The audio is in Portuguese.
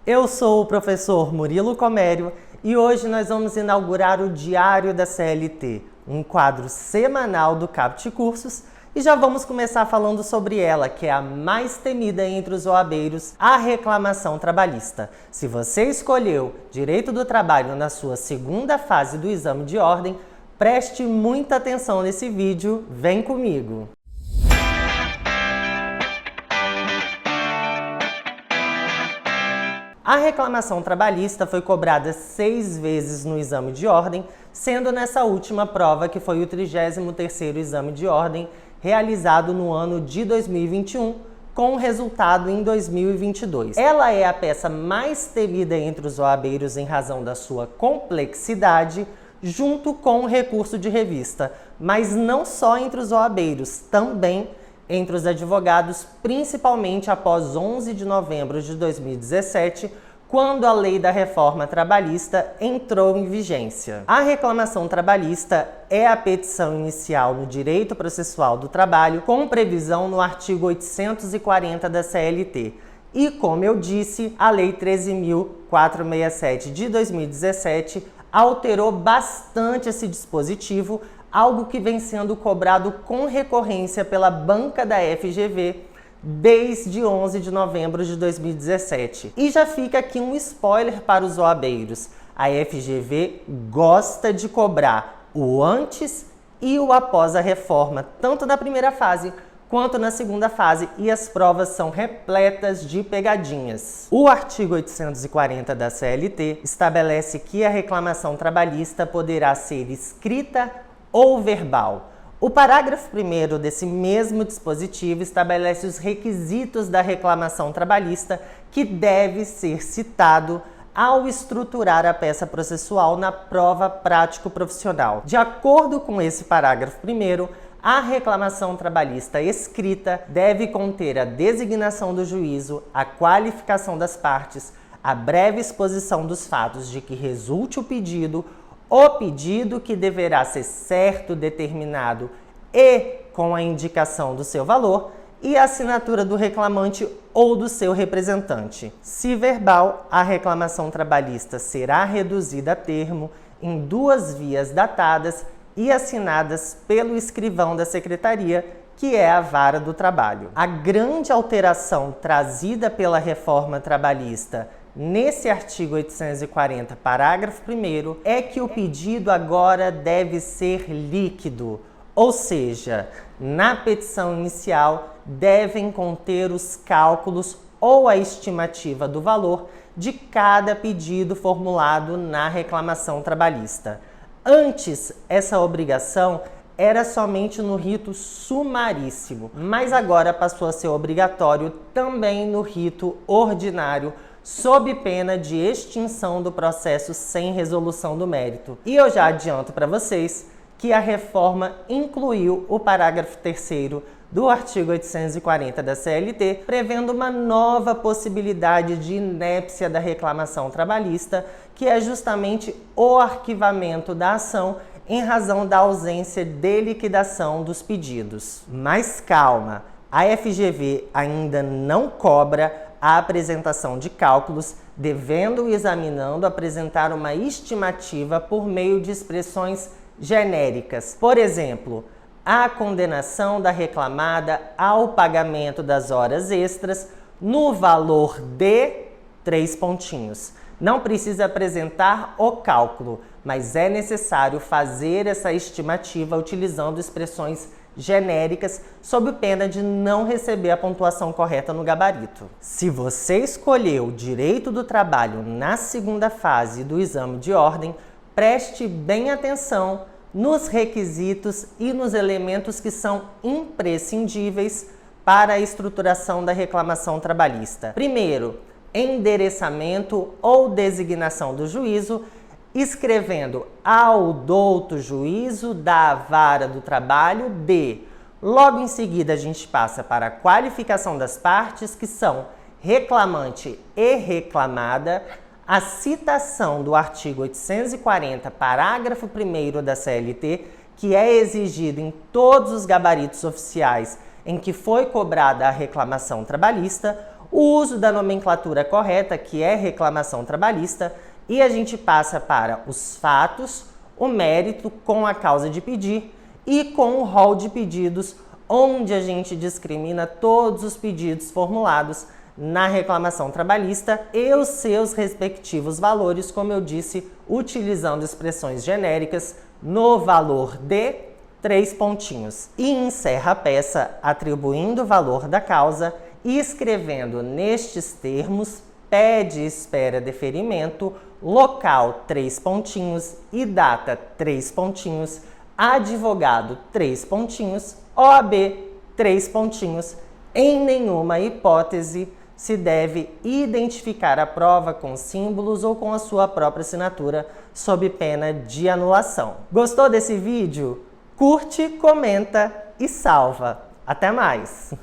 Eu sou o professor Murilo Comério e hoje nós vamos inaugurar o Diário da CLT, um quadro semanal do Caput Cursos, e já vamos começar falando sobre ela, que é a mais temida entre os OABeiros, a reclamação trabalhista. Se você escolheu Direito do Trabalho na sua segunda fase do exame de ordem, preste muita atenção nesse vídeo, vem comigo! A reclamação trabalhista foi cobrada 6 vezes no exame de ordem, sendo nessa última prova que foi o 33º exame de ordem realizado no ano de 2021, com resultado em 2022. Ela é a peça mais temida entre os OABeiros em razão da sua complexidade, junto com o recurso de revista, mas não só entre os OABeiros, também entre os advogados, principalmente após 11 de novembro de 2017, quando a Lei da Reforma Trabalhista entrou em vigência. A reclamação trabalhista é a petição inicial no direito processual do trabalho, com previsão no artigo 840 da CLT. E, como eu disse, a Lei 13.467 de 2017 alterou bastante esse dispositivo, algo que vem sendo cobrado com recorrência pela banca da FGV desde 11 de novembro de 2017. E já fica aqui um spoiler para os OABeiros. A FGV gosta de cobrar o antes e o após a reforma, tanto na primeira fase quanto na segunda fase, e as provas são repletas de pegadinhas. O artigo 840 da CLT estabelece que a reclamação trabalhista poderá ser escrita ou verbal. O parágrafo 1º desse mesmo dispositivo estabelece os requisitos da reclamação trabalhista que deve ser citado ao estruturar a peça processual na prova prático-profissional. De acordo com esse parágrafo 1º, a reclamação trabalhista escrita deve conter a designação do juízo, a qualificação das partes, a breve exposição dos fatos de que resulte o pedido que deverá ser certo, determinado e com a indicação do seu valor, e a assinatura do reclamante ou do seu representante. Se verbal, a reclamação trabalhista será reduzida a termo em 2 vias datadas e assinadas pelo escrivão da secretaria, que é a vara do trabalho. A grande alteração trazida pela reforma trabalhista nesse artigo 840, parágrafo 1º, é que o pedido agora deve ser líquido, ou seja, na petição inicial devem conter os cálculos ou a estimativa do valor de cada pedido formulado na reclamação trabalhista. Antes, essa obrigação era somente no rito sumaríssimo, mas agora passou a ser obrigatório também no rito ordinário, sob pena de extinção do processo sem resolução do mérito. E eu já adianto para vocês que a reforma incluiu o parágrafo 3º do artigo 840 da CLT, prevendo uma nova possibilidade de inépcia da reclamação trabalhista, que é justamente o arquivamento da ação em razão da ausência de liquidação dos pedidos. Mas calma, a FGV ainda não cobra a apresentação de cálculos, devendo o examinando apresentar uma estimativa por meio de expressões genéricas. Por exemplo, a condenação da reclamada ao pagamento das horas extras no valor de 3 pontinhos. Não precisa apresentar o cálculo, mas é necessário fazer essa estimativa utilizando expressões genéricas, sob pena de não receber a pontuação correta no gabarito. Se você escolheu Direito do Trabalho na segunda fase do exame de ordem, preste bem atenção nos requisitos e nos elementos que são imprescindíveis para a estruturação da reclamação trabalhista. Primeiro, endereçamento ou designação do juízo, escrevendo ao douto juízo da vara do trabalho de. Logo em seguida, a gente passa para a qualificação das partes, que são reclamante e reclamada, a citação do artigo 840, parágrafo 1º da CLT, que é exigido em todos os gabaritos oficiais em que foi cobrada a reclamação trabalhista, o uso da nomenclatura correta, que é reclamação trabalhista, e a gente passa para os fatos, o mérito com a causa de pedir e com o rol de pedidos, onde a gente discrimina todos os pedidos formulados na reclamação trabalhista e os seus respectivos valores, como eu disse, utilizando expressões genéricas no valor de 3 pontinhos. E encerra a peça atribuindo o valor da causa e escrevendo nestes termos: pede e espera deferimento, local 3 pontinhos e data 3 pontinhos, advogado 3 pontinhos, OAB 3 pontinhos. Em nenhuma hipótese se deve identificar a prova com símbolos ou com a sua própria assinatura, sob pena de anulação. Gostou desse vídeo? Curte, comenta e salva. Até mais!